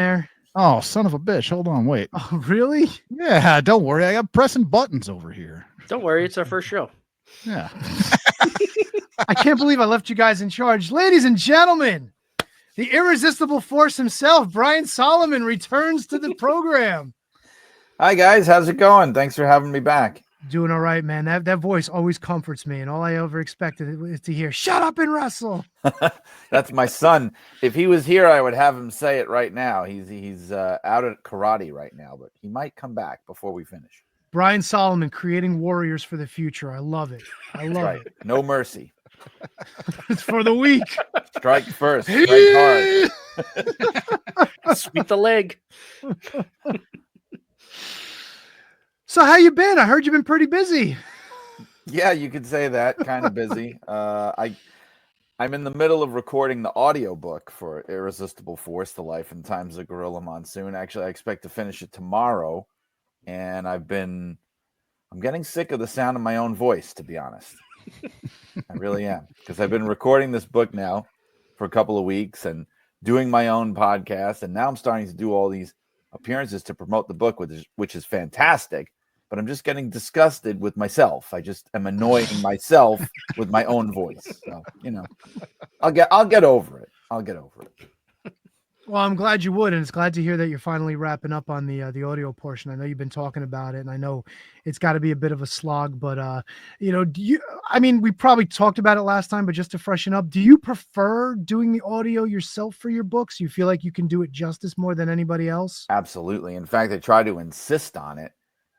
there? Oh, son of a bitch. Hold on. Wait. Oh, really? Yeah, don't worry. I got pressing buttons over here. Don't worry. It's our first show. Yeah. I can't believe I left you guys in charge. Ladies and gentlemen, the irresistible force himself, Brian Solomon, returns to the program. Hi, guys. How's it going? Thanks for having me back. Doing all right, man. That voice always comforts me, and all I ever expected is to hear, shut up and wrestle. That's my son. If he was here, I would have him say it right now. He's out at karate right now, but he might come back before we finish. Brian Solomon, creating warriors for the future. I love it. I love it. No mercy. It's for the weak. Strike first. Strike hard. Sweep the leg. So how you been? I heard you've been pretty busy. Yeah, you could say that. Kind of busy. I'm in the middle of recording the audiobook for Irresistible Force, The Life and Times of Gorilla Monsoon. Actually, I expect to finish it tomorrow. And I'm getting sick of the sound of my own voice, to be honest. I really am. Because I've been recording this book now for a couple of weeks and doing my own podcast. And now I'm starting to do all these appearances to promote the book, which is fantastic. But I'm just getting disgusted with myself. I just am annoying myself with my own voice. So, I'll get over it. I'll get over it. Well, I'm glad you would, and it's glad to hear that you're finally wrapping up on the audio portion. I know you've been talking about it, and I know it's got to be a bit of a slog. But we probably talked about it last time, but just to freshen up, do you prefer doing the audio yourself for your books? You feel like you can do it justice more than anybody else? Absolutely. In fact, I try to insist on it.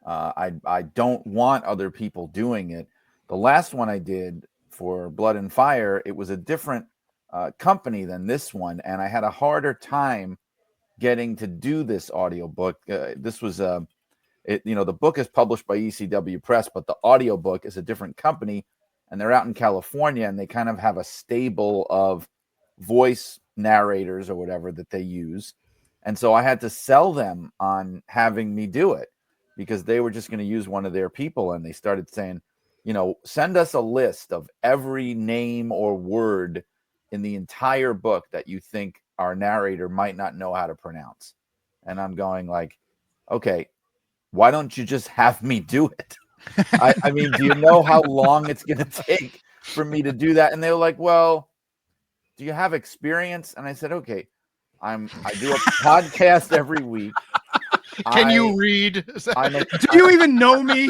I don't want other people doing it. The last one I did for Blood and Fire, it was a different company than this one, and I had a harder time getting to do this audiobook. This was the book is published by ECW Press, but the audiobook is a different company, and they're out in California, and they kind of have a stable of voice narrators or whatever that they use. And so I had to sell them on having me do it because they were just going to use one of their people, and they started saying, send us a list of every name or word in the entire book that you think our narrator might not know how to pronounce. And I'm going like, okay, why don't you just have me do it? I mean, do you know how long it's going to take for me to do that? And they were like, well, do you have experience? And I said, okay, I do a podcast every week. Can you read? Do you even know me?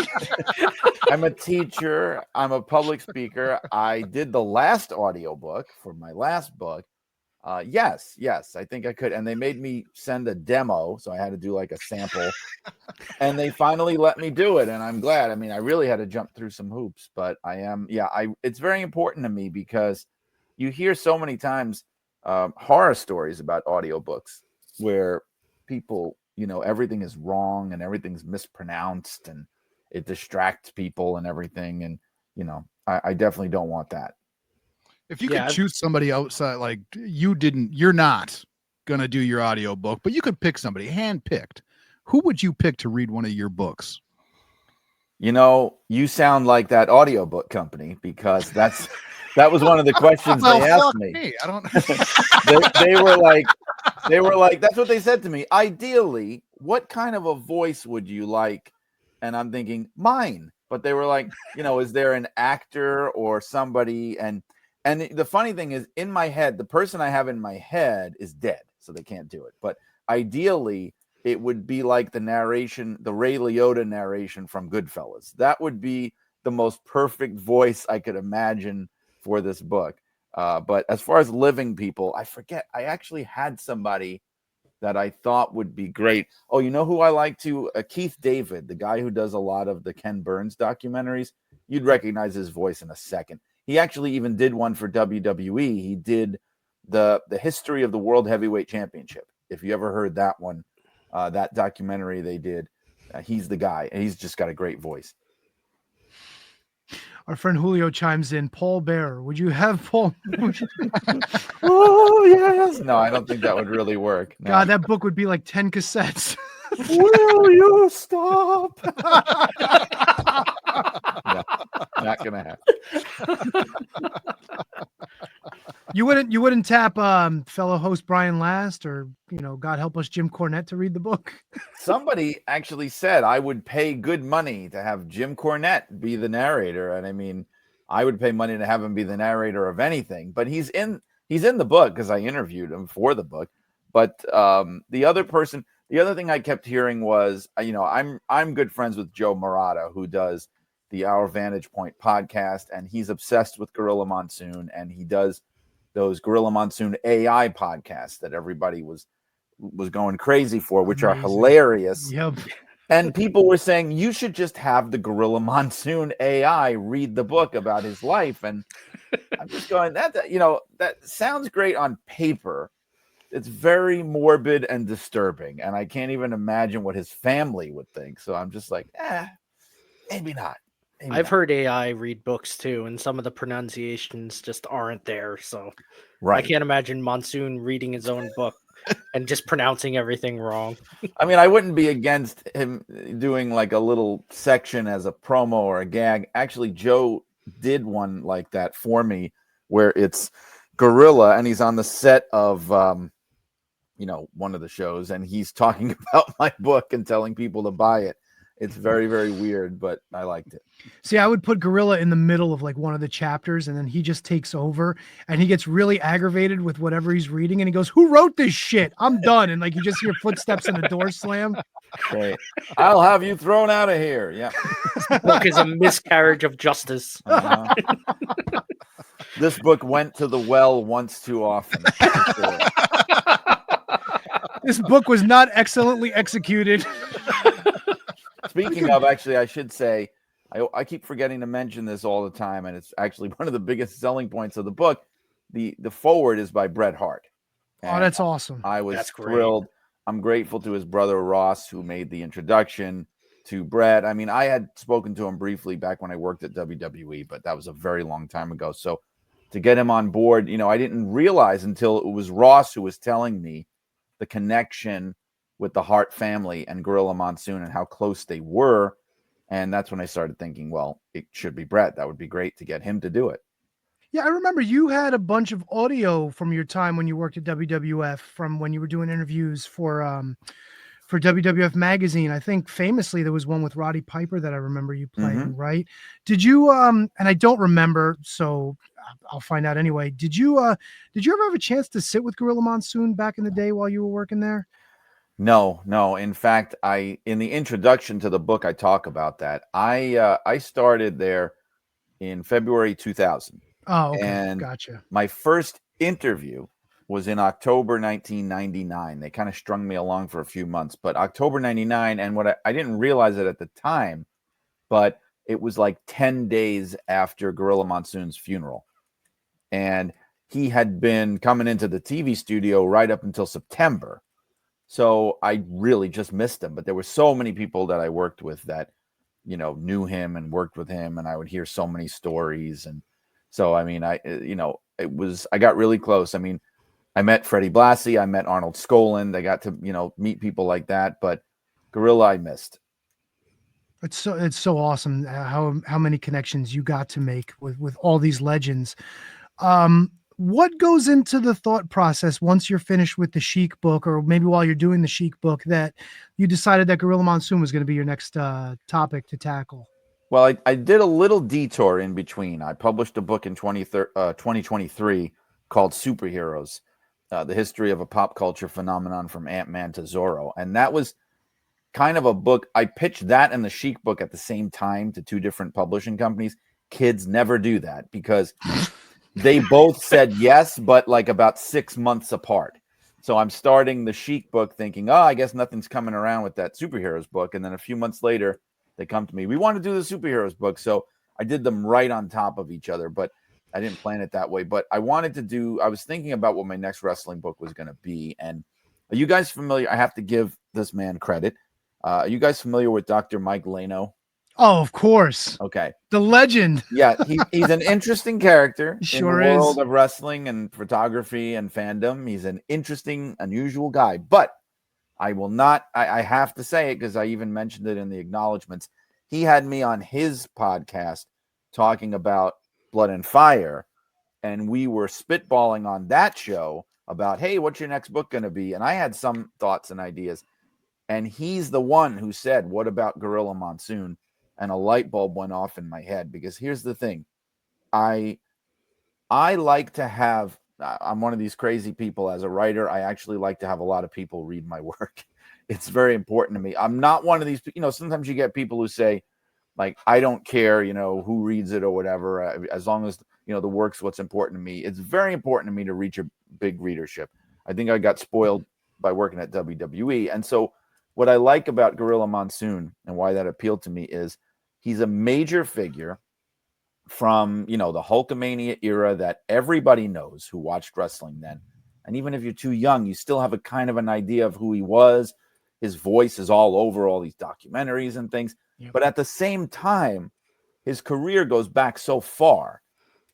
I'm a teacher. I'm a public speaker. I did the last audiobook for my last book. Yes, I think I could. And they made me send a demo, so I had to do like a sample. And they finally let me do it, and I'm glad. I mean, I really had to jump through some hoops, but it's very important to me because you hear so many times horror stories about audiobooks where people, everything is wrong and everything's mispronounced and it distracts people and everything. And, I definitely don't want that. If you could choose somebody outside, like you're not going to do your audiobook, but you could pick somebody handpicked. Who would you pick to read one of your books? You sound like that audiobook company because that was one of the questions they asked me. I don't they were like, that's what they said to me. Ideally, what kind of a voice would you like? And I'm thinking mine, but they were like, is there an actor or somebody? And the funny thing is, in my head, the person I have in my head is dead, so they can't do it. But ideally, it would be like the narration, the Ray Liotta narration from Goodfellas. That would be the most perfect voice I could imagine for this book. But as far as living people, I forget. I actually had somebody that I thought would be great. Oh, you know who I like to? Keith David, the guy who does a lot of the Ken Burns documentaries. You'd recognize his voice in a second. He actually even did one for WWE. He did the history of the World Heavyweight Championship. If you ever heard that one, that documentary they did, he's the guy, and he's just got a great voice. Our friend Julio chimes in. Paul Bearer, would you have Paul? Oh yes. No, I don't think that would really work. No. God, that book would be like 10 cassettes. Will you stop? No, not gonna happen. You wouldn't tap fellow host Brian Last or God help us Jim Cornette to read the book. Somebody actually said I would pay good money to have Jim Cornette be the narrator, and I mean, I would pay money to have him be the narrator of anything. But he's in the book because I interviewed him for the book. But the other thing I kept hearing was, I'm good friends with Joe Murata, who does the Our Vantage Point podcast, and he's obsessed with Gorilla Monsoon, and he does those Gorilla Monsoon AI podcasts that everybody was going crazy for, which Amazing. are hilarious. Yep. And people were saying you should just have the Gorilla Monsoon AI read the book about his life. And I'm just going, that sounds great on paper. It's very morbid and disturbing, and I can't even imagine what his family would think. So I'm just like, maybe not. I've heard AI read books too, and some of the pronunciations just aren't there. So I can't imagine Monsoon reading his own book and just pronouncing everything wrong. I mean, I wouldn't be against him doing like a little section as a promo or a gag. Actually, Joe did one like that for me where it's Gorilla and he's on the set of, one of the shows, and he's talking about my book and telling people to buy it. It's very, very weird, but I liked it. See, I would put Gorilla in the middle of like one of the chapters, and then he just takes over and he gets really aggravated with whatever he's reading. And he goes, "Who wrote this shit? I'm done." And like, you just hear footsteps and a door slam. Great. I'll have you thrown out of here. Yeah. This book is a miscarriage of justice. This book went to the well once too often. This book was not excellently executed. Speaking of, actually, I should say, I keep forgetting to mention this all the time, and it's actually one of the biggest selling points of the book. The foreword is by Bret Hart. Oh, that's awesome. I was thrilled. I'm grateful to his brother Ross, who made the introduction to Bret. I mean, I had spoken to him briefly back when I worked at WWE, but that was a very long time ago. So to get him on board, I didn't realize until it was Ross who was telling me the connection with the Hart family and Gorilla Monsoon and how close they were. And that's when I started thinking, well, it should be Bret. That would be great to get him to do it. Yeah, I remember you had a bunch of audio from your time when you worked at WWF, from when you were doing interviews for WWF magazine. I think famously there was one with Roddy Piper that I remember you playing, right? Did you and I don't remember, so I'll find out anyway. Did you ever have a chance to sit with Gorilla Monsoon back in the day while you were working there? No. In fact, in the introduction to the book, I talk about that. I started there in February 2000. Oh, okay. And Gotcha. My first interview was in October 1999. They kind of strung me along for a few months, but October 99. And what I didn't realize it at the time, but it was like 10 days after Gorilla Monsoon's funeral. And he had been coming into the TV studio right up until September. So I really just missed him. But there were so many people that I worked with that, knew him and worked with him. And I would hear so many stories. And so, I mean, I got really close. I mean, I met Freddie Blassie. I met Arnold Skoland. I got to, meet people like that. But Gorilla, I missed. It's so awesome how many connections you got to make with all these legends. What goes into the thought process once you're finished with the Sheik book, or maybe while you're doing the Sheik book, that you decided that Gorilla Monsoon was going to be your next topic to tackle? Well, I did a little detour in between. I published a book in 2023 called Superheroes, the history of a pop culture phenomenon from Ant-Man to Zorro. And that was kind of a book. I pitched that and the Sheik book at the same time to two different publishing companies. Kids never do that because they both said yes, but like about 6 months apart. So I'm starting the Sheik book thinking, I guess nothing's coming around with that Superheroes book. And then a few months later, they come to me, we want to do the Superheroes book. So I did them right on top of each other, but I didn't plan it that way. But I was thinking about what my next wrestling book was going to be. And are you guys familiar? I have to give this man credit. Are you guys familiar with Dr. Mike Lano? Oh, of course. Okay. The legend. Yeah, he's an interesting character Sure in the world is. of wrestling and photography and fandom. He's an interesting, unusual guy. But I will not, I have to say it because I even mentioned it in the acknowledgments. He had me on his podcast talking about Blood and Fire. and we were spitballing on that show about, hey, what's your next book going to be? And I had some thoughts and ideas. And he's the one who said, what about Gorilla Monsoon? And a light bulb went off in my head, because here's the thing. I like to have, I'm one of these crazy people as a writer. I actually like to have a lot of people read my work. It's very important to me. I'm not one of these, sometimes you get people who say, like, I don't care, who reads it or whatever, as long as, the work's what's important to me. It's very important to me to reach a big readership. I think I got spoiled by working at WWE. And so what I like about Gorilla Monsoon and why that appealed to me is he's a major figure from, the Hulkamania era that everybody knows who watched wrestling then. And even if you're too young, you still have a kind of an idea of who he was. His voice is all over all these documentaries and things. Yep. But at the same time, his career goes back so far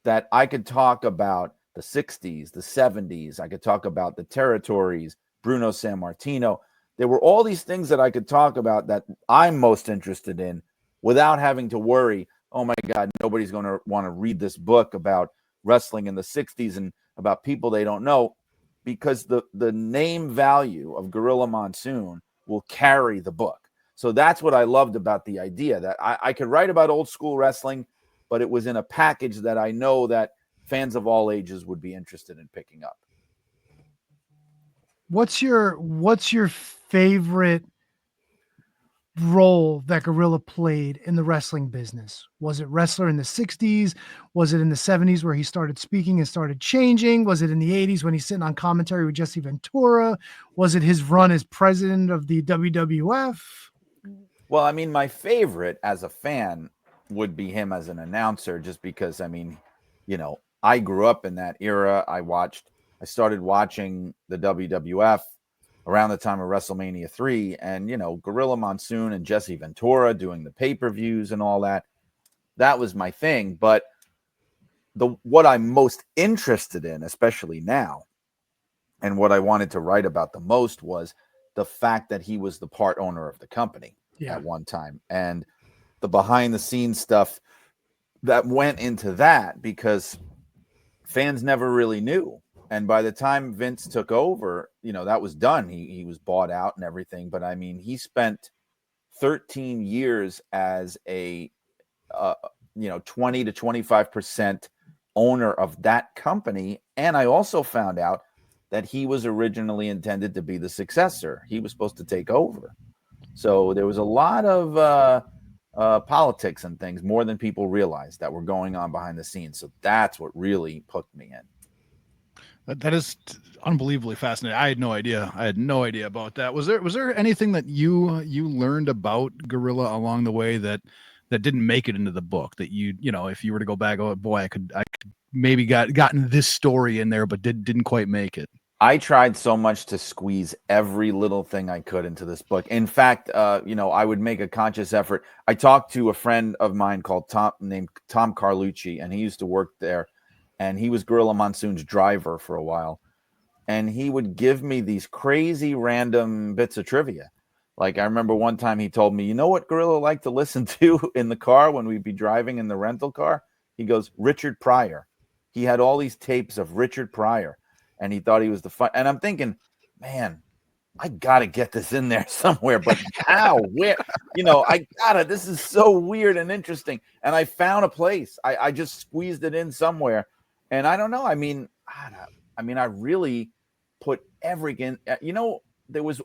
that I could talk about the 60s, the 70s. I could talk about the territories, Bruno Sammartino. There were all these things that I could talk about that I'm most interested in without having to worry, oh my God, nobody's going to want to read this book about wrestling in the 60s and about people they don't know, because the name value of Gorilla Monsoon will carry the book. So that's what I loved about the idea, that I could write about old school wrestling, but it was in a package that I know that fans of all ages would be interested in picking up. What's your favorite role that Gorilla played in the wrestling business? Was it wrestler in the 60s? Was it in the 70s where he started speaking and started changing? Was it in the 80s when he's sitting on commentary with Jesse Ventura? Was it his run as president of the WWF? Well, I mean, my favorite as a fan would be him as an announcer, just because, I mean, I grew up in that era. I started watching the WWF around the time of WrestleMania 3, and, Gorilla Monsoon and Jesse Ventura doing the pay-per-views and all that. That was my thing. But what I'm most interested in, especially now, and what I wanted to write about the most, was the fact that he was the part owner of the company at one time, and the behind the scenes stuff that went into that, because fans never really knew. And by the time Vince took over, that was done. He was bought out and everything. But I mean, he spent 13 years as a 20 to 25% owner of that company. And I also found out that he was originally intended to be the successor. He was supposed to take over. So there was a lot of politics and things, more than people realized, that were going on behind the scenes. So that's what really hooked me in. That is unbelievably fascinating. I had no idea about that. Was there anything that you learned about Gorilla along the way that didn't make it into the book, that if you were to go back, oh boy, I could maybe gotten this story in there, but didn't quite make it? I tried so much to squeeze every little thing I could into this book. In fact, I would make a conscious effort. I talked to a friend of mine named Tom Carlucci, and he used to work there. And he was Gorilla Monsoon's driver for a while. And he would give me these crazy random bits of trivia. Like, I remember one time he told me, you know what Gorilla liked to listen to in the car when we'd be driving in the rental car? He goes, Richard Pryor. He had all these tapes of Richard Pryor, and he thought he was the fun. And I'm thinking, man, I got to get this in there somewhere. But how? Where? This is so weird and interesting. And I found a place. I just squeezed it in somewhere. And I don't know. I mean, I really put everything. There was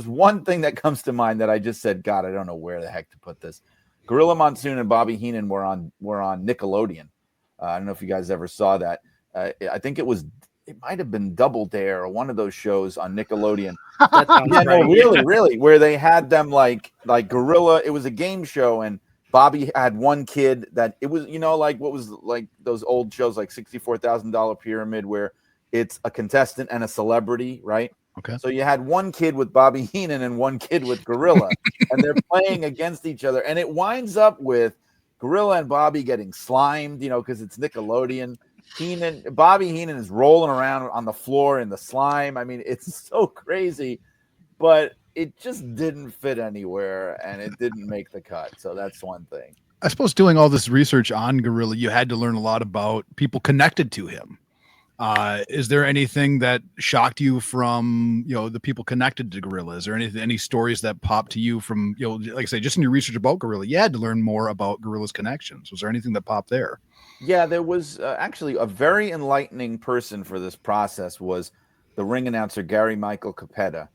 one thing that comes to mind that I just said, God, I don't know where the heck to put this. Gorilla Monsoon and Bobby Heenan were on Nickelodeon. I don't know if you guys ever saw that. I think it might have been Double Dare or one of those shows on Nickelodeon. Really, where they had them like Gorilla. It was a game show, and Bobby had one kid that it was, like what was like those old shows like $64,000 Pyramid, where it's a contestant and a celebrity, right? Okay. So you had one kid with Bobby Heenan and one kid with Gorilla, and they're playing against each other. And it winds up with Gorilla and Bobby getting slimed, because it's Nickelodeon. Bobby Heenan is rolling around on the floor in the slime. I mean, it's so crazy, but it just didn't fit anywhere, and it didn't make the cut. So that's one thing. I suppose doing all this research on Gorilla, you had to learn a lot about people connected to him. Is there anything that shocked you from, the people connected to Gorilla? Is there any stories that popped to you from, like I say, just in your research about Gorilla, you had to learn more about Gorilla's connections. Was there anything that popped there? Yeah, there was actually a very enlightening person for this process was the ring announcer, Gary Michael Capetta.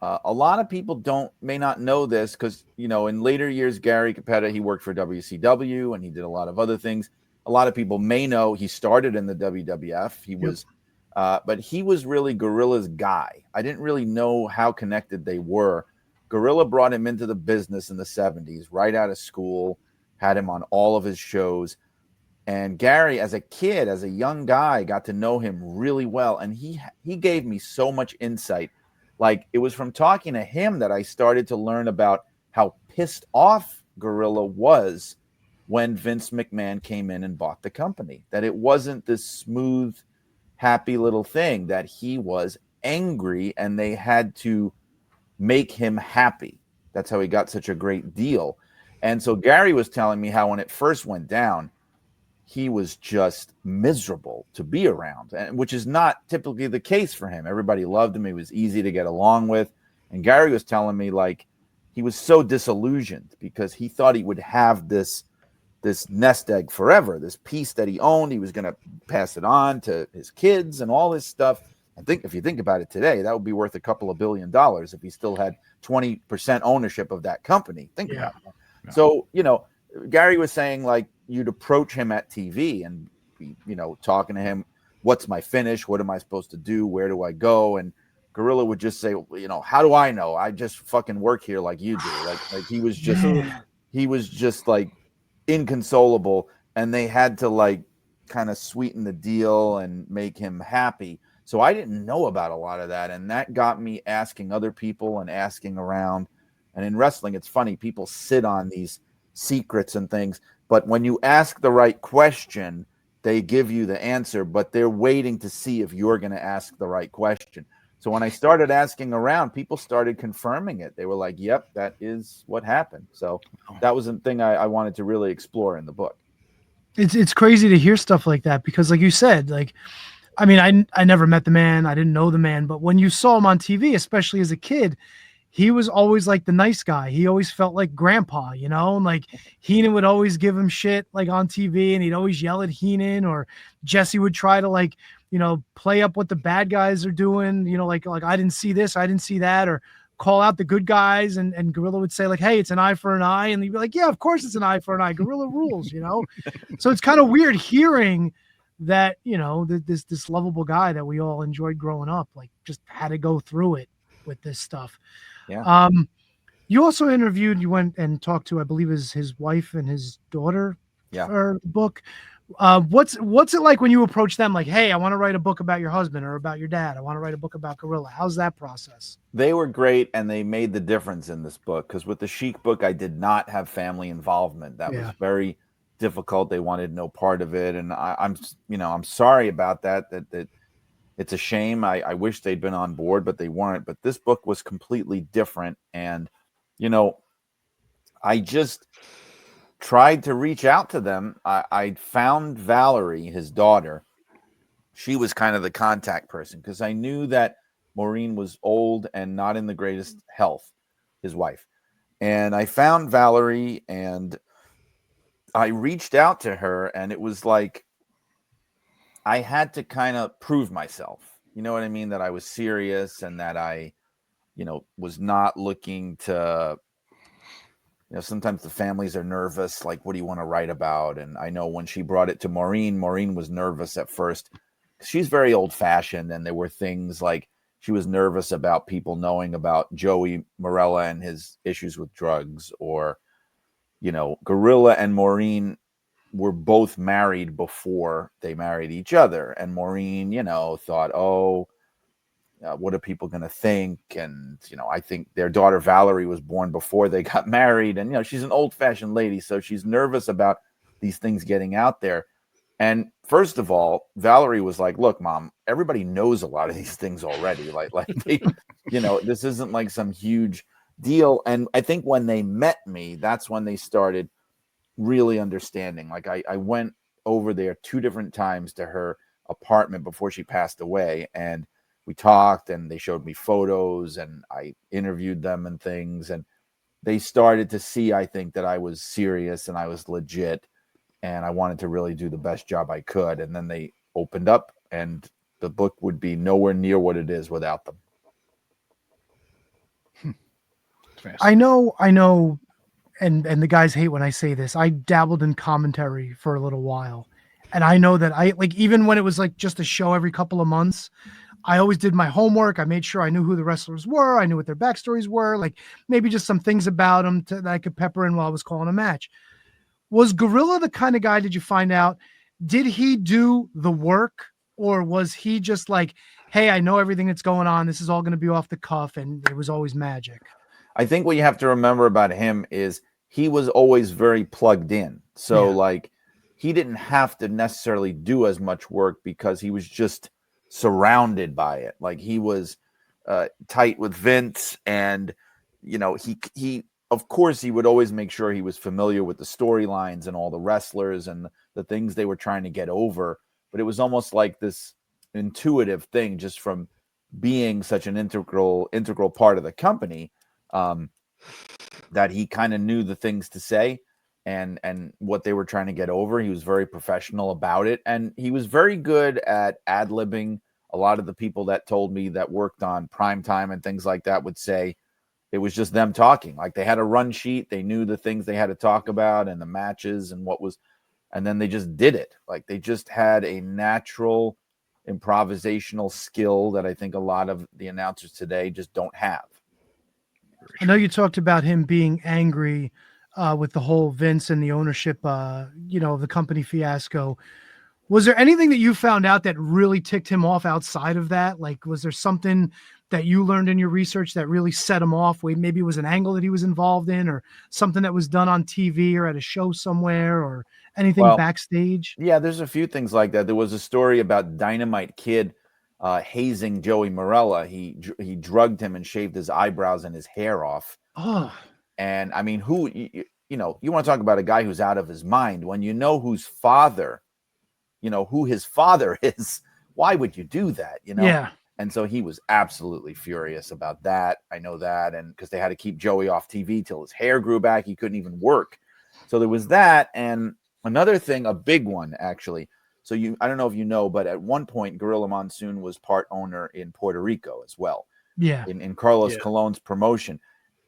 A lot of people may not know this because, in later years, Gary Capetta, he worked for WCW and he did a lot of other things. A lot of people may know he started in the WWF. He was, but he was really Gorilla's guy. I didn't really know how connected they were. Gorilla brought him into the business in the 70s, right out of school, had him on all of his shows. And Gary, as a kid, as a young guy, got to know him really well. And he gave me so much insight. Like, it was from talking to him that I started to learn about how pissed off Gorilla was when Vince McMahon came in and bought the company. That it wasn't this smooth, happy little thing, that he was angry and they had to make him happy. That's how he got such a great deal. And so Gary was telling me how when it first went down, he was just miserable to be around, and which is not typically the case for him. Everybody loved him. He was easy to get along with. And Gary was telling me, like, he was so disillusioned because he thought he would have this nest egg forever, this piece that he owned. He was going to pass it on to his kids and all this stuff. I think if you think about it today, that would be worth a couple of $1 billion if he still had 20% ownership of that company. Think about that. Yeah. So, Gary was saying, like, you'd approach him at TV and be, talking to him, what's my finish? What am I supposed to do? Where do I go? And Gorilla would just say, how do I know? I just fucking work here like you do. Like he was just like inconsolable, and they had to like kind of sweeten the deal and make him happy. So I didn't know about a lot of that. And that got me asking other people and asking around. And in wrestling, it's funny, people sit on these secrets and things, but when you ask the right question, they give you the answer, but they're waiting to see if you're going to ask the right question. So when I started asking around, people started confirming it. They were like, yep, that is what happened. So that was a thing I wanted to really explore in the book. It's crazy to hear stuff like that because, like you said, like, I mean, I never met the man. I didn't know the man, but when you saw him on TV, especially as a kid, he was always like the nice guy. He always felt like grandpa, and like Heenan would always give him shit like on TV, and he'd always yell at Heenan, or Jesse would try to like, play up what the bad guys are doing, like I didn't see this, I didn't see that, or call out the good guys. And Gorilla would say like, hey, it's an eye for an eye. And he'd be like, yeah, of course it's an eye for an eye. Gorilla rules, So it's kind of weird hearing that, this lovable guy that we all enjoyed growing up, like just had to go through it with this stuff. Yeah. You also interviewed, you went and talked to, I believe, his wife and his daughter for the book. What's it like when you approach them like, hey, I want to write a book about your husband or about your dad. I want to write a book about Gorilla. How's that process? They were great, and they made the difference in this book, because with the Sheik book, I did not have family involvement. That was very difficult. They wanted no part of it. And I'm sorry about that it's a shame. I wish they'd been on board, but they weren't. But this book was completely different. And, I just tried to reach out to them. I found Valerie, his daughter. She was kind of the contact person because I knew that Maureen was old and not in the greatest health, his wife. And I found Valerie and I reached out to her, and it was like, I had to kind of prove myself, you know what I mean? That I was serious and that I, was not looking to, sometimes the families are nervous. Like, what do you want to write about? And I know when she brought it to Maureen was nervous at first. She's very old fashioned. And there were things like she was nervous about people knowing about Joey Morella and his issues with drugs, or, Gorilla and Maureen were both married before they married each other. And Maureen, thought, what are people going to think? And, I think their daughter Valerie was born before they got married. And, she's an old fashioned lady. So she's nervous about these things getting out there. And first of all, Valerie was like, look, Mom, everybody knows a lot of these things already. Like they, this isn't like some huge deal. And I think when they met me, that's when they started really understanding. Like I went over there 2 different times to her apartment before she passed away, and we talked, and they showed me photos, and I interviewed them and things, and they started to see, I think, that I was serious and I was legit, and I wanted to really do the best job I could. And then they opened up, and the book would be nowhere near what it is without them. I know, and the guys hate when I say this. I dabbled in commentary for a little while, and I know that I like, even when it was like just a show every couple of months, I always did my homework. I made sure I knew who the wrestlers were. I knew what their backstories were, like maybe just some things about them that I could pepper in while I was calling a match. Was Gorilla the kind of guy, did you find out, did he do the work, or was he just like, hey, I know everything that's going on, this is all going to be off the cuff, and it was always magic? I think what you have to remember about him is he was always very plugged in. So like he didn't have to necessarily do as much work because he was just surrounded by it. Like he was tight with Vince, and you know, he of course he would always make sure he was familiar with the storylines and all the wrestlers and the things they were trying to get over. But it was almost like this intuitive thing just from being such an integral part of the company, that he kind of knew the things to say and what they were trying to get over. He was very professional about it, and he was very good at ad-libbing. A lot of the people that told me that worked on primetime and things like that would say it was just them talking. Like they had a run sheet, they knew the things they had to talk about and the matches and what was, and then they just did it. Like they just had a natural improvisational skill that I think a lot of the announcers today just don't have. I know you talked about him being angry with the whole Vince and the ownership, you know, of the company fiasco. Was there anything that you found out that really ticked him off outside of that? Like, was there something that you learned in your research that really set him off? Maybe it was an angle that he was involved in, or something that was done on TV or at a show somewhere, or anything backstage? Yeah, there's a few things like that. There was a story about Dynamite Kid hazing Joey Morella. He drugged him and shaved his eyebrows and his hair off. Oh, and I mean, who you know, you want to talk about a guy who's out of his mind when you know whose father, you know who his father is. Why would you do that? You know? Yeah. And so he was absolutely furious about that. I know that, and because they had to keep Joey off TV till his hair grew back, he couldn't even work. So there was that, and another thing, a big one actually. So I don't know if you know, but at one point, Gorilla Monsoon was part owner in Puerto Rico as well. Yeah. In Carlos Colon's promotion.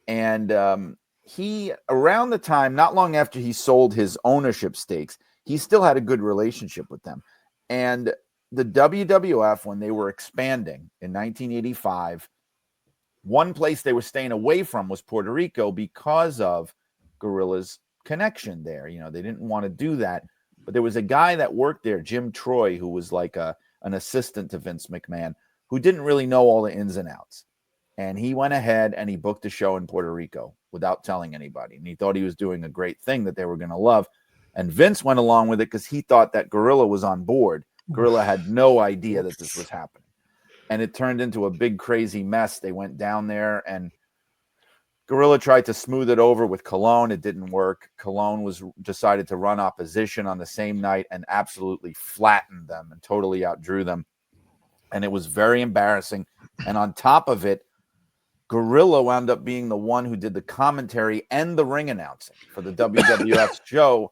And he, around the time, not long after he sold his ownership stakes, he still had a good relationship with them. And the WWF, when they were expanding in 1985, one place they were staying away from was Puerto Rico because of Gorilla's connection there. You know, they didn't want to do that. But there was a guy that worked there, Jim Troy, who was like an assistant to Vince McMahon, who didn't really know all the ins and outs. And he went ahead and he booked a show in Puerto Rico without telling anybody. And he thought he was doing a great thing that they were going to love. And Vince went along with it because he thought that Gorilla was on board. Gorilla had no idea that this was happening. And it turned into a big, crazy mess. They went down there, and Gorilla tried to smooth it over with Colon. It didn't work. Colon decided to run opposition on the same night and absolutely flattened them and totally outdrew them. And it was very embarrassing. And on top of it, Gorilla wound up being the one who did the commentary and the ring announcing for the WWF show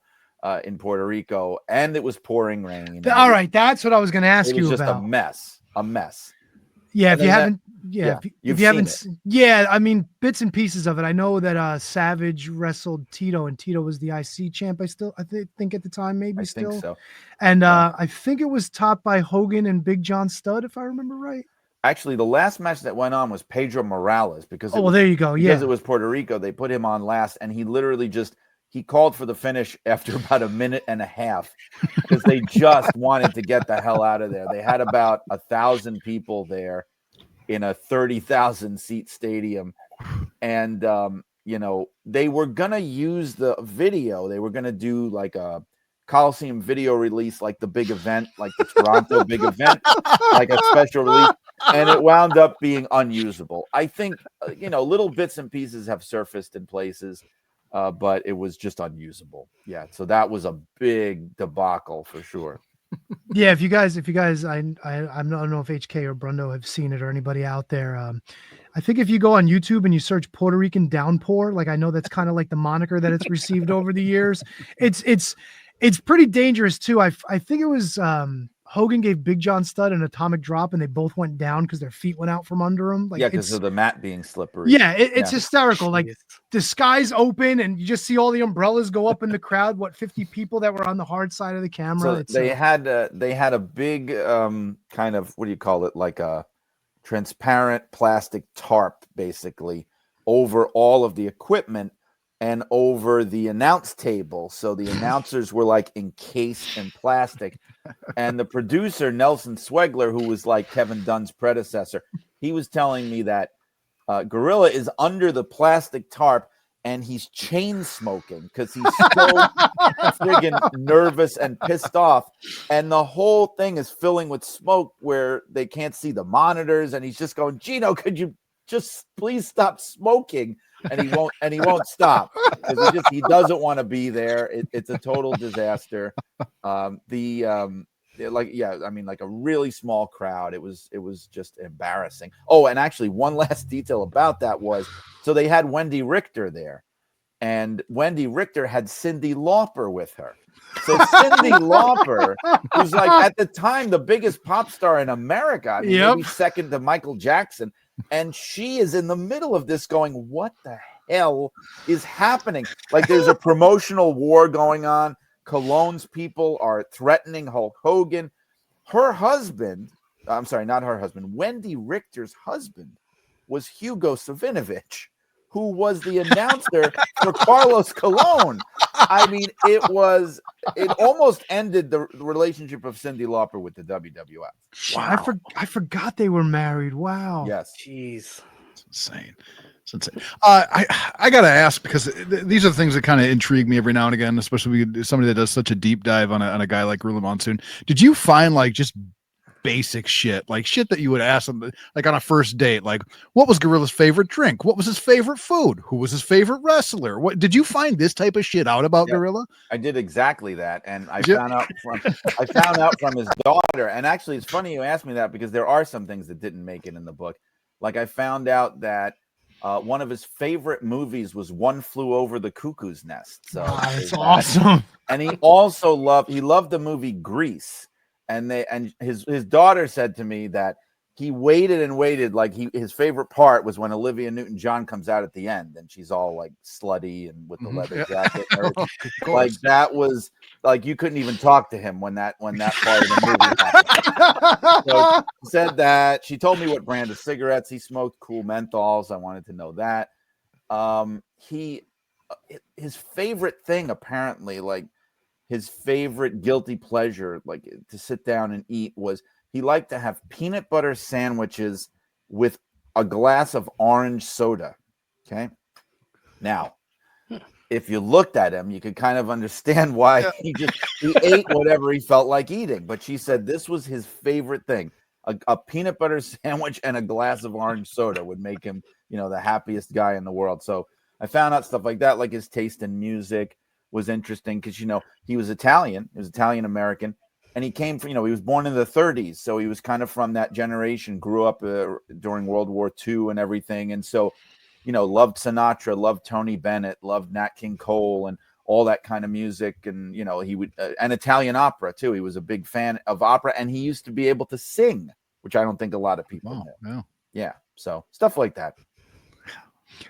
in Puerto Rico, and it was pouring rain. You know? All right, that's what I was going to ask you about. It was just a mess. Yeah, and if you haven't, if you haven't, I mean, bits and pieces of it. I know that Savage wrestled Tito, and Tito was the IC champ. I think at the time, maybe still. Think so. And I think it was topped by Hogan and Big John Studd, if I remember right. Actually, the last match that went on was Pedro Morales because there you go. Because it was Puerto Rico, they put him on last, and he literally he called for the finish after about a minute and a half because they just wanted to get the hell out of there. They had about 1,000 people there in a 30,000 seat stadium. And, you know, they were going to use the video. They were going to do like a Coliseum video release, like the big event, like the Toronto big event, like a special release. And it wound up being unusable. I think, you know, little bits and pieces have surfaced in places. but it was just unusable. Yeah, so that was a big debacle for sure. Yeah, if you guys, I don't know if HK or Brundo have seen it or anybody out there. I think if you go on YouTube and you search Puerto Rican downpour, like I know that's kind of like the moniker that it's received over the years. It's pretty dangerous too. I think it was Hogan gave Big John Studd an atomic drop and they both went down because their feet went out from under them. Like, yeah, because of the mat being slippery. Yeah, it's hysterical. Like the sky's open and you just see all the umbrellas go up in the crowd. What 50 people that were on the hard side of the camera. So they had a big kind of, what do you call it, like a transparent plastic tarp basically over all of the equipment and over the announce table. So the announcers were like encased in plastic. And the producer, Nelson Swegler, who was like Kevin Dunn's predecessor, he was telling me that Gorilla is under the plastic tarp and he's chain smoking because he's so friggin' nervous and pissed off. And the whole thing is filling with smoke where they can't see the monitors. And he's just going, Gino, could you just please stop smoking? And he won't stop because he doesn't want to be there. It's a total disaster. Like a really small crowd. It was just embarrassing. Oh, and actually one last detail about that was, so they had Wendy Richter there, and Wendy Richter had Cyndi Lauper with her. So Cyndi Lauper was like at the time the biggest pop star in America. I mean, maybe second to Michael Jackson. And she is in the middle of this going, what the hell is happening? Like there's a promotional war going on. Cologne's people are threatening Hulk Hogan. Her husband, I'm sorry, not her husband, Wendy Richter's husband was Hugo Savinovich, who was the announcer for Carlos Colon. I mean, it almost ended the relationship of Cyndi Lauper with the WWF. Wow. I forgot they were married. Wow. Yes. Jeez. It's insane. It's insane. I got to ask, because these are the things that kind of intrigue me every now and again, especially with somebody that does such a deep dive on a guy like Gorilla Monsoon. Did you find like just basic shit, like shit that you would ask them, like on a first date, like what was Gorilla's favorite drink? What was his favorite food? Who was his favorite wrestler? What did you find this type of shit out about Gorilla? I did exactly that, and I found out from his daughter. And actually, it's funny you asked me that because there are some things that didn't make it in the book. Like I found out that one of his favorite movies was One Flew Over the Cuckoo's Nest. So that's awesome. And he also loved the movie Grease. And his daughter said to me that he waited and waited. Like his favorite part was when Olivia Newton-John comes out at the end and she's all like slutty and with the leather jacket. And like that was like, you couldn't even talk to him when that part of the movie happened. So she said that. She told me what brand of cigarettes he smoked, Cool Menthols. I wanted to know that. His favorite thing, apparently, like his favorite guilty pleasure, like to sit down and eat, was he liked to have peanut butter sandwiches with a glass of orange soda. Okay. Now, if you looked at him, you could kind of understand why he ate whatever he felt like eating. But she said this was his favorite thing. A peanut butter sandwich and a glass of orange soda would make him, the happiest guy in the world. So I found out stuff like that, like his taste in music was interesting because, he was Italian. He was Italian-American. And he came from, he was born in the 30s. So he was kind of from that generation, grew up during World War II and everything. And so, loved Sinatra, loved Tony Bennett, loved Nat King Cole and all that kind of music. And, he would, and Italian opera too. He was a big fan of opera, and he used to be able to sing, which I don't think a lot of people know. Yeah. So stuff like that.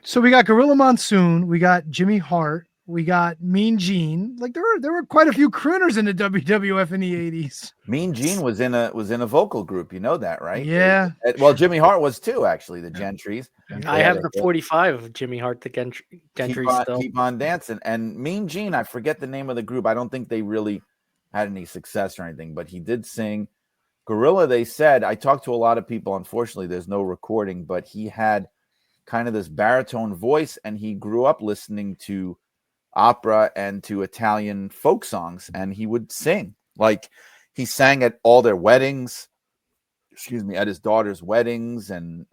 So we got Gorilla Monsoon. We got Jimmy Hart. We got Mean Gene. Like there were quite a few crooners in the WWF in the 80s. Mean Gene was in a vocal group, you know that, right? Yeah. Well, Jimmy Hart was too, actually, the Gentrys. I have the 45 of Jimmy Hart, the Gentrys still. Keep on dancing. And Mean Gene, I forget the name of the group. I don't think they really had any success or anything, but he did sing. Gorilla, they said, I talked to a lot of people. Unfortunately, there's no recording, but he had kind of this baritone voice, and he grew up listening to opera and to Italian folk songs, and he would sing. Like he sang at all their weddings, at his daughter's weddings, and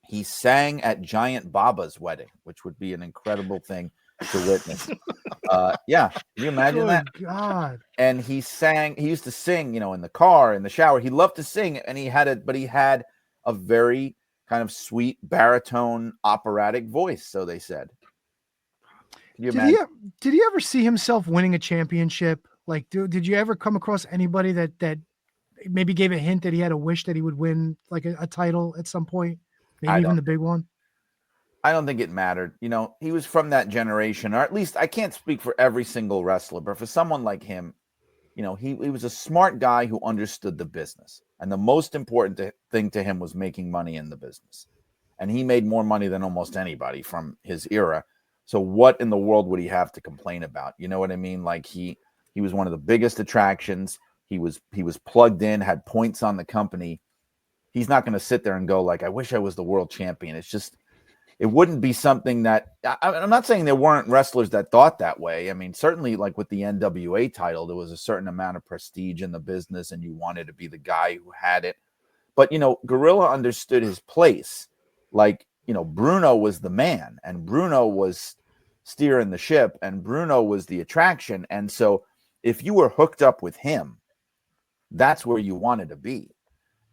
he sang at Giant Baba's wedding, which would be an incredible thing to witness. Yeah, can you imagine that? God. And he used to sing, in the car, in the shower. He loved to sing, and he had a very kind of sweet baritone operatic voice, so they said. Can you imagine? Did he ever see himself winning a championship? Like, did you ever come across anybody that maybe gave a hint that he had a wish that he would win like a title at some point, maybe even the big one? I don't think it mattered. He was from that generation, or at least I can't speak for every single wrestler, but for someone like him, he was a smart guy who understood the business. And the most important thing to him was making money in the business. And he made more money than almost anybody from his era. So what in the world would he have to complain about? You know what I mean? Like he was one of the biggest attractions. He was plugged in, had points on the company. He's not going to sit there and go like, I wish I was the world champion. It's just, it wouldn't be something that I'm not saying there weren't wrestlers that thought that way. I mean, certainly like with the NWA title, there was a certain amount of prestige in the business and you wanted to be the guy who had it. But, Gorilla understood his place. Like, Bruno was the man and Bruno was steering the ship and Bruno was the attraction. And so if you were hooked up with him, that's where you wanted to be.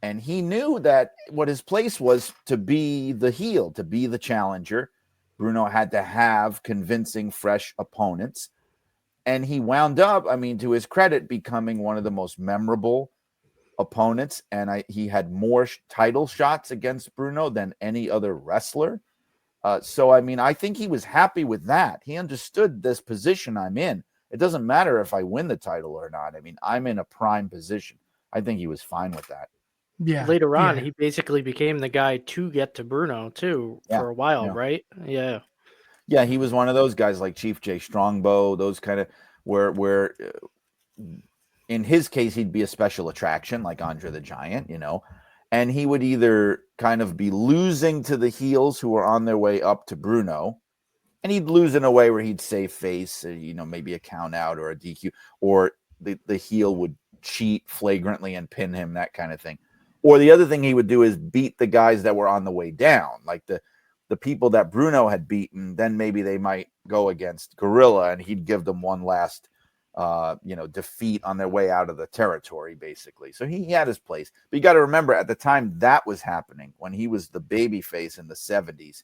And he knew that what his place was to be the heel, to be the challenger. Bruno had to have convincing, fresh opponents. And he wound up, to his credit, becoming one of the most memorable opponents. And he had more title shots against Bruno than any other wrestler. So I think he was happy with that. He understood this position I'm in. It doesn't matter if I win the title or not. I'm in a prime position. I think he was fine with that. Yeah. Later on, he basically became the guy to get to Bruno too for a while, right? Yeah. Yeah, he was one of those guys like Chief J Strongbow, those kind of where in his case he'd be a special attraction like Andre the Giant, and he would either kind of be losing to the heels who were on their way up to Bruno, and he'd lose in a way where he'd save face, maybe a count out or a DQ, or the heel would cheat flagrantly and pin him, that kind of thing. Or the other thing he would do is beat the guys that were on the way down, like the people that Bruno had beaten. Then maybe they might go against Gorilla, and he'd give them one last, defeat on their way out of the territory, basically. So he had his place. But you got to remember, at the time that was happening, when he was the baby face in the 70s,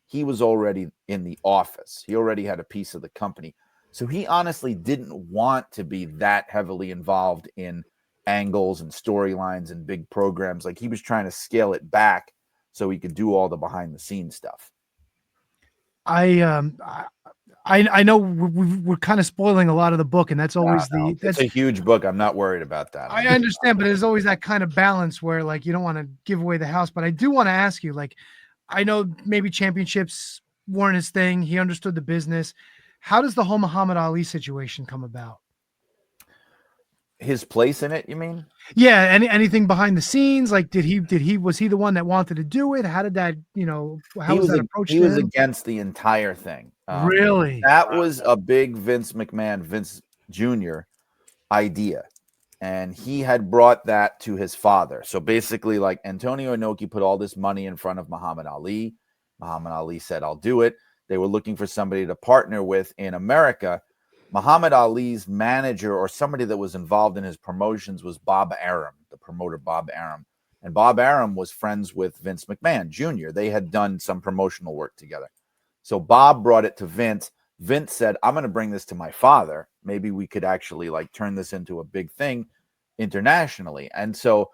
he was already in the office. He already had a piece of the company. So he honestly didn't want to be that heavily involved in angles and storylines and big programs. Like, he was trying to scale it back so he could do all the behind the scenes stuff. I know we're kind of spoiling a lot of the book, and that's always it's a huge book. I'm not worried about that. I understand, but there's always that kind of balance where like you don't want to give away the house. But I do want to ask you, like, I know maybe championships weren't his thing. He understood the business. How does the whole Muhammad Ali situation come about? His place in it, you mean? Yeah. Anything behind the scenes? Like, was he the one that wanted to do it? How did that, how was that approached? He was against the entire thing. Really? That was a big Vince Jr. idea. And he had brought that to his father. So basically, like, Antonio Inoki put all this money in front of Muhammad Ali. Muhammad Ali said, I'll do it. They were looking for somebody to partner with in America. Muhammad Ali's manager or somebody that was involved in his promotions was Bob Arum, the promoter Bob Arum. And Bob Arum was friends with Vince McMahon Jr. They had done some promotional work together. So Bob brought it to Vince. Vince said, I'm going to bring this to my father. Maybe we could actually like turn this into a big thing internationally. And so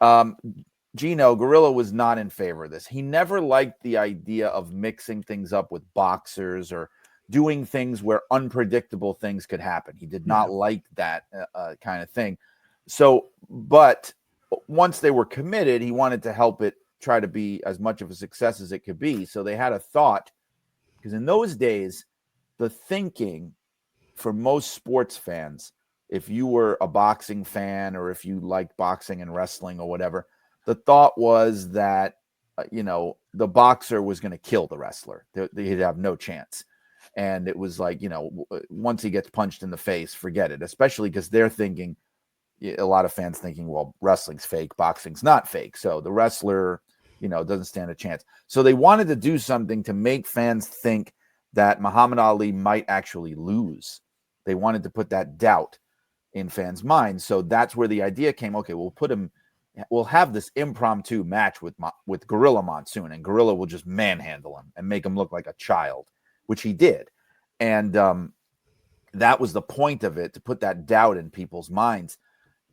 Gorilla was not in favor of this. He never liked the idea of mixing things up with boxers or doing things where unpredictable things could happen. He did not like that kind of thing. So, but once they were committed, he wanted to help it try to be as much of a success as it could be. So they had a thought, because in those days, the thinking for most sports fans, if you were a boxing fan or if you liked boxing and wrestling or whatever, the thought was that, the boxer was going to kill the wrestler. He'd have no chance. And it was like, once he gets punched in the face, forget it, especially because they're thinking, a lot of fans thinking, well, wrestling's fake, boxing's not fake. So the wrestler doesn't stand a chance. So they wanted to do something to make fans think that Muhammad Ali might actually lose. They wanted to put that doubt in fans' minds. So that's where the idea came. Okay, we'll have this impromptu match with Gorilla Monsoon, and Gorilla will just manhandle him and make him look like a child, which he did. And that was the point of it, to put that doubt in people's minds.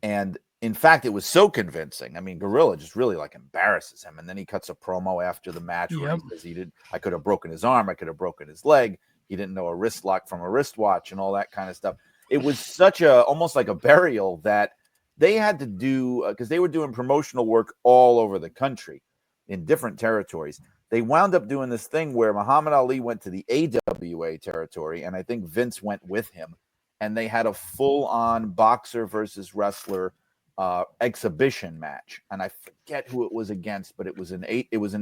And in fact, it was so convincing. I mean, Gorilla just really like embarrasses him. And then he cuts a promo after the match where he says I could have broken his arm. I could have broken his leg. He didn't know a wrist lock from a wristwatch and all that kind of stuff. It was such almost like a burial that they had to do, because they were doing promotional work all over the country in different territories. They wound up doing this thing where Muhammad Ali went to the AWA territory, and I think Vince went with him, and they had a full-on boxer versus wrestler exhibition match. And I forget who it was against, but it was an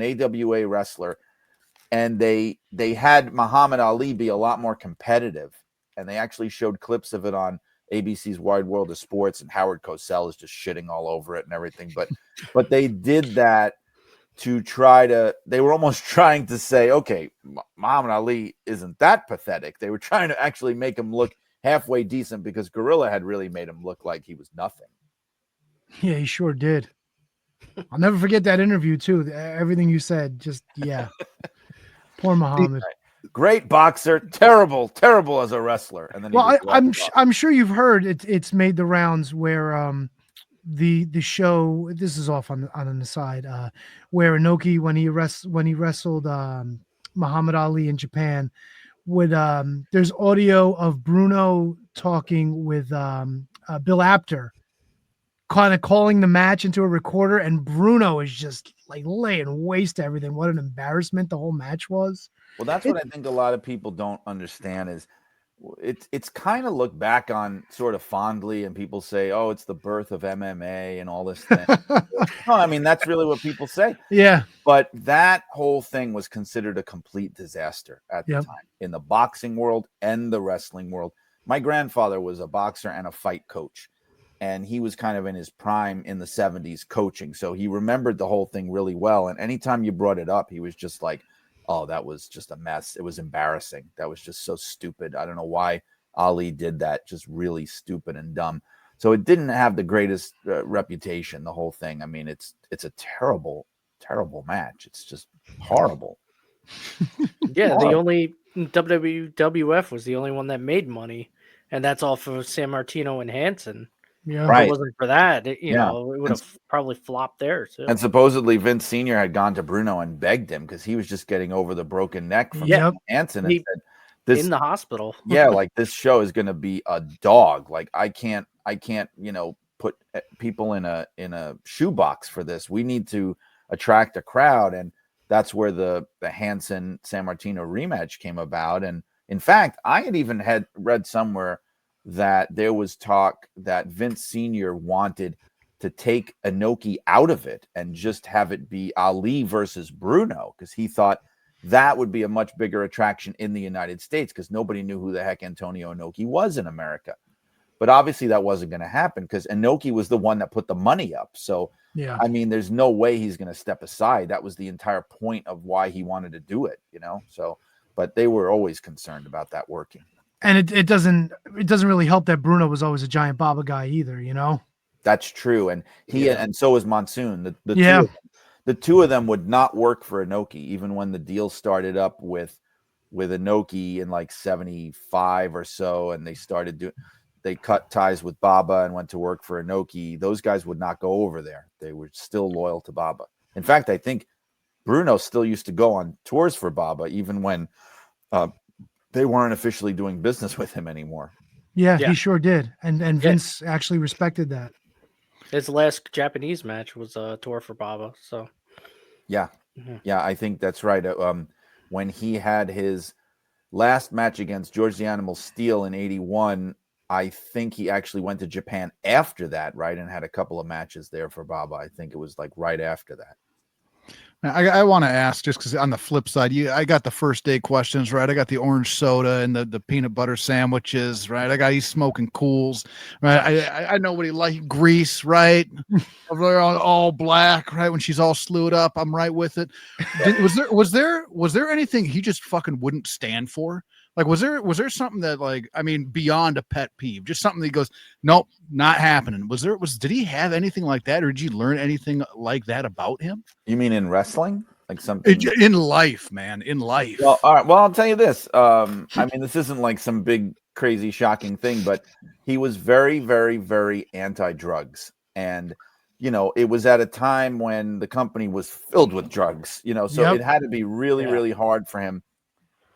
AWA wrestler, and they had Muhammad Ali be a lot more competitive, and they actually showed clips of it on ABC's Wide World of Sports, and Howard Cosell is just shitting all over it and everything. But they did that to they were almost trying to say, okay, Muhammad Ali isn't that pathetic. They were trying to actually make him look halfway decent, because Gorilla had really made him look like he was nothing. Yeah, he sure did. I'll never forget that interview too. Everything you said, just, yeah. Poor Muhammad. Great boxer, terrible as a wrestler. And then I'm sure you've heard it's made the rounds where the show, this is off on an aside, where Inoki, when he wrestled Muhammad Ali in Japan, would there's audio of Bruno talking with Bill Apter, kind of calling the match into a recorder, and Bruno is just like laying waste to everything. What an embarrassment the whole match was. Well, that's what I think a lot of people don't understand is it's kind of looked back on sort of fondly, and people say, oh, it's the birth of MMA and all this thing. No, I mean, that's really what people say. Yeah. But that whole thing was considered a complete disaster at the time in the boxing world and the wrestling world. My grandfather was a boxer and a fight coach, and he was kind of in his prime in the 70s coaching. So he remembered the whole thing really well. And anytime you brought it up, he was just like, oh, that was just a mess. It was embarrassing. That was just so stupid. I don't know why Ali did that. Just really stupid and dumb. So it didn't have the greatest reputation, the whole thing. I mean, it's a terrible match. It's just horrible. Yeah, horrible. The only WWF was the only one that made money, and that's all for San Martino and Hansen. Yeah, right. If it wasn't for that, it would have probably flopped there too. And supposedly Vince Sr. had gone to Bruno and begged him, because he was just getting over the broken neck from Hansen, and said, "This in the hospital, like this show is going to be a dog. Like I can't, put people in a shoebox for this. We need to attract a crowd." And that's where the Hansen San Martino rematch came about. And in fact, I had read somewhere that there was talk that Vince Sr. wanted to take Inoki out of it and just have it be Ali versus Bruno, because he thought that would be a much bigger attraction in the United States, because nobody knew who the heck Antonio Inoki was in America. But obviously that wasn't going to happen, because Inoki was the one that put the money up. So, I mean, there's no way he's going to step aside. That was the entire point of why he wanted to do it, So, but they were always concerned about that working. And it doesn't really help that Bruno was always a giant Baba guy either, That's true, and and so was Monsoon. The two of them would not work for Inoki, even when the deal started up with Inoki in like 75 or so, and they cut ties with Baba and went to work for Inoki. Those guys would not go over there. They were still loyal to Baba. In fact, I think Bruno still used to go on tours for Baba, even when they weren't officially doing business with him anymore. Yeah, he sure did. And Vince actually respected that. His last Japanese match was a tour for Baba. So yeah, I think that's right. When he had his last match against George the Animal Steele in 81, I think he actually went to Japan after that, right? And had a couple of matches there for Baba. I think it was like right after that. I want to ask, just because on the flip side, I got the first day questions, right? I got the orange soda and the peanut butter sandwiches, right? I got he's smoking cools, right? I know what he like, grease, right? Over there all black, right? When she's all slewed up, I'm right with it. Was there anything he just fucking wouldn't stand for? Like, was there something that, like, I mean, beyond a pet peeve, just something that he goes, nope, not happening. Did he have anything like that, or did you learn anything like that about him? You mean in wrestling? Like something in life, man, in life. Well, all right. Well, I'll tell you this. I mean, this isn't like some big, crazy, shocking thing, but he was very, very, very anti-drugs. And, it was at a time when the company was filled with drugs, so it had to be really, really hard for him.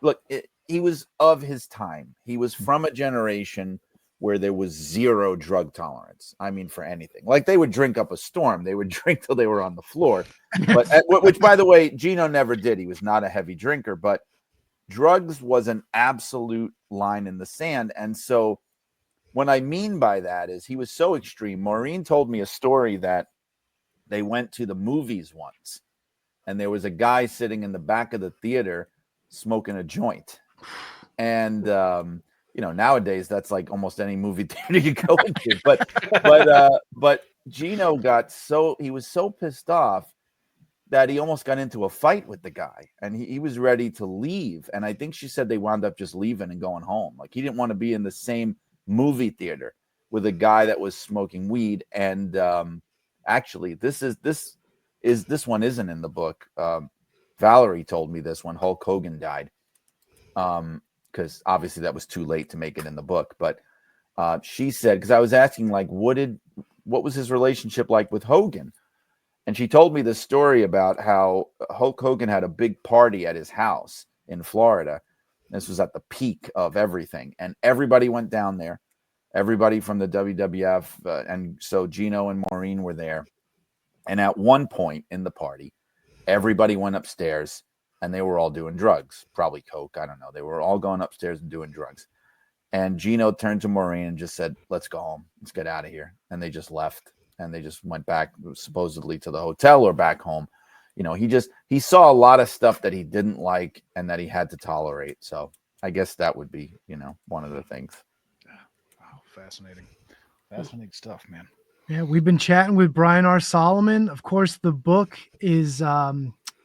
Look, he was of his time. He was from a generation where there was zero drug tolerance. I mean, for anything. Like, they would drink up a storm. They would drink till they were on the floor. But which, by the way, Gino never did. He was not a heavy drinker, but drugs was an absolute line in the sand. And so what I mean by that is he was so extreme. Maureen told me a story that they went to the movies once, and there was a guy sitting in the back of the theater smoking a joint. And nowadays that's like almost any movie theater you go into. But Gino he was so pissed off that he almost got into a fight with the guy, and he was ready to leave. And I think she said they wound up just leaving and going home. Like, he didn't want to be in the same movie theater with a guy that was smoking weed. And actually, this one isn't in the book. Valerie told me this when Hulk Hogan died. Because obviously that was too late to make it in the book. But she said, because I was asking, like, what was his relationship like with Hogan? And she told me this story about how Hulk Hogan had a big party at his house in Florida. This was at the peak of everything. And everybody went down there, everybody from the WWF. And so Gino and Maureen were there. And at one point in the party, everybody went upstairs, and they were all doing drugs, probably coke. I don't know. They were all going upstairs and doing drugs. And Gino turned to Maureen and just said, let's go home. Let's get out of here. And they just left, and they just went back supposedly to the hotel or back home. He saw a lot of stuff that he didn't like and that he had to tolerate. So I guess that would be, one of the things. Wow. Fascinating stuff, man. Yeah. We've been chatting with Brian R. Solomon. Of course, the book is,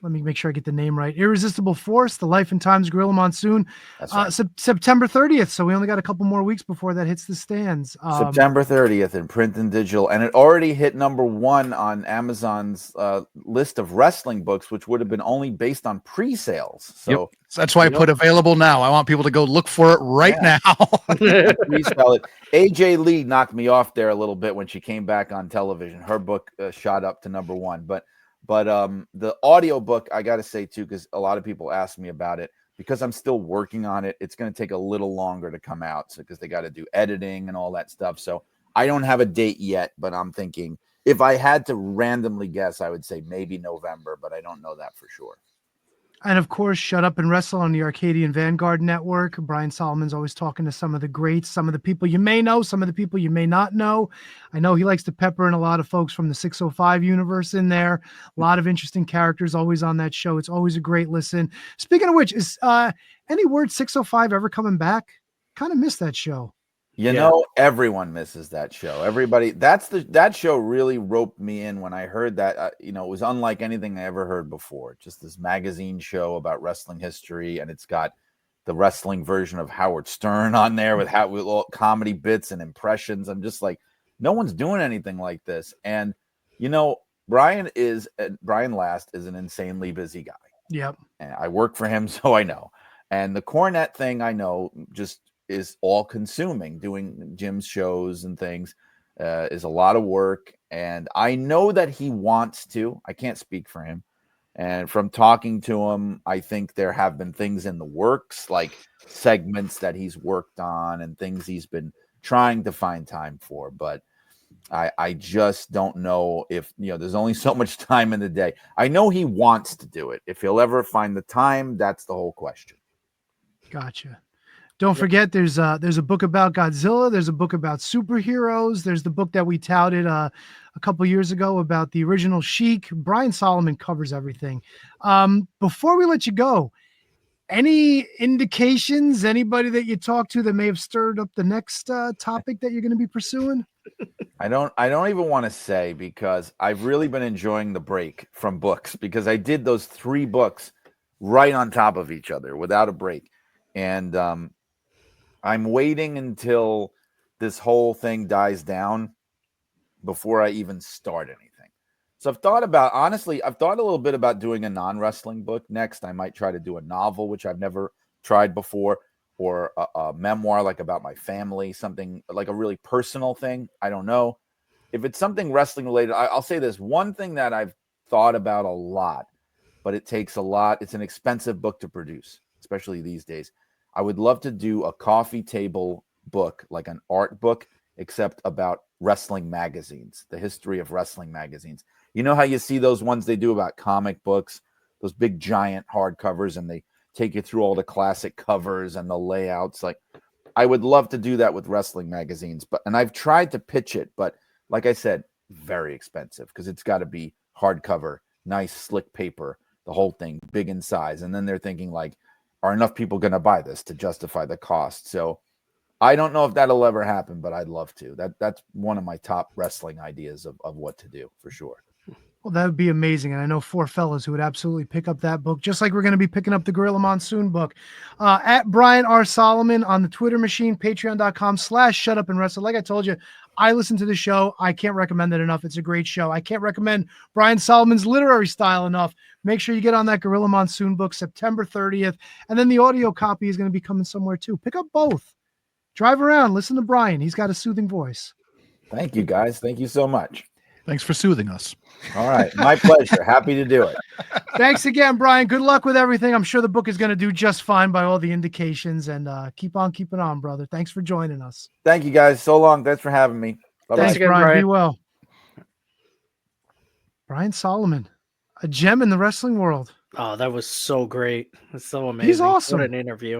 let me make sure I get the name right. Irresistible Force, The Life and Times of Gorilla Monsoon. That's right. September 30th. So we only got a couple more weeks before that hits the stands. September 30th in print and digital. And it already hit #1 on Amazon's list of wrestling books, which would have been only based on pre-sales. So that's why I put available now. I want people to go look for it right now. Pre-sell it. AJ Lee knocked me off there a little bit when she came back on television. Her book shot up to #1. But the audio book, I got to say, too, because a lot of people ask me about it, because I'm still working on it, it's going to take a little longer to come out because they got to do editing and all that stuff. So I don't have a date yet, but I'm thinking if I had to randomly guess, I would say maybe November, but I don't know that for sure. And of course, Shut Up and Wrestle on the Arcadian Vanguard Network. Brian Solomon's always talking to some of the greats, some of the people you may know, some of the people you may not know. I know he likes to pepper in a lot of folks from the 605 universe in there. A lot of interesting characters always on that show. It's always a great listen. Speaking of which, is any word 605 ever coming back? Kind of missed that show. Everyone misses that show. Everybody, that show really roped me in when I heard that. It was unlike anything I ever heard before. Just this magazine show about wrestling history, and it's got the wrestling version of Howard Stern on there with all comedy bits and impressions. I'm just like, no one's doing anything like this. And Brian Last is an insanely busy guy. Yep. And I work for him, so I know. And the Cornette thing, I know, just is all consuming. Doing Jim's shows and things is a lot of work. And I know that he wants to. I can't speak for him. And from talking to him, I think there have been things in the works, like segments that he's worked on and things he's been trying to find time for. But I just don't know if, there's only so much time in the day. I know he wants to do it. If he'll ever find the time, that's the whole question. Gotcha. Don't forget, there's a book about Godzilla. There's a book about superheroes. There's the book that we touted a couple years ago about the original Sheik. Brian Solomon covers everything. Before we let you go, any indications, anybody that you talked to that may have stirred up the next topic that you're going to be pursuing? I don't even want to say, because I've really been enjoying the break from books, because I did those 3 books right on top of each other without a break. And I'm waiting until this whole thing dies down before I even start anything. So I've thought a little bit about doing a non-wrestling book next. I might try to do a novel, which I've never tried before, or a memoir, like about my family, something like a really personal thing. I don't know. If it's something wrestling related, I'll say this one thing that I've thought about a lot, but it takes a lot. It's an expensive book to produce, especially these days. I would love to do a coffee table book, like an art book, except about wrestling magazines, the history of wrestling magazines. You know how you see those ones they do about comic books, those big giant hardcovers, and they take you through all the classic covers and the layouts. Like, I would love to do that with wrestling magazines, and I've tried to pitch it, but like I said, very expensive, because it's got to be hardcover, nice slick paper, the whole thing, big in size. And then they're thinking, like, are enough people going to buy this to justify the cost? So I don't know if that'll ever happen, but I'd love to. That's one of my top wrestling ideas of what to do, for sure. Well, that would be amazing. And I know 4 fellas who would absolutely pick up that book, just like we're going to be picking up the Gorilla Monsoon book. At Brian R. Solomon on the Twitter machine, patreon.com/shutupandwrestle. Like I told you, I listen to the show. I can't recommend it enough. It's a great show. I can't recommend Brian Solomon's literary style enough. Make sure you get on that Gorilla Monsoon book, September 30th. And then the audio copy is going to be coming somewhere too. Pick up both. Drive around. Listen to Brian. He's got a soothing voice. Thank you, guys. Thank you so much. Thanks for soothing us. All right. My pleasure. Happy to do it. Thanks again, Brian. Good luck with everything. I'm sure the book is going to do just fine by all the indications, and keep on keeping on, brother. Thanks for joining us. Thank you, guys. So long. Thanks for having me. Bye-bye. Thanks, Brian. Be well. Brian Solomon, a gem in the wrestling world. Oh, that was so great. It's so amazing. He's awesome. What an interview.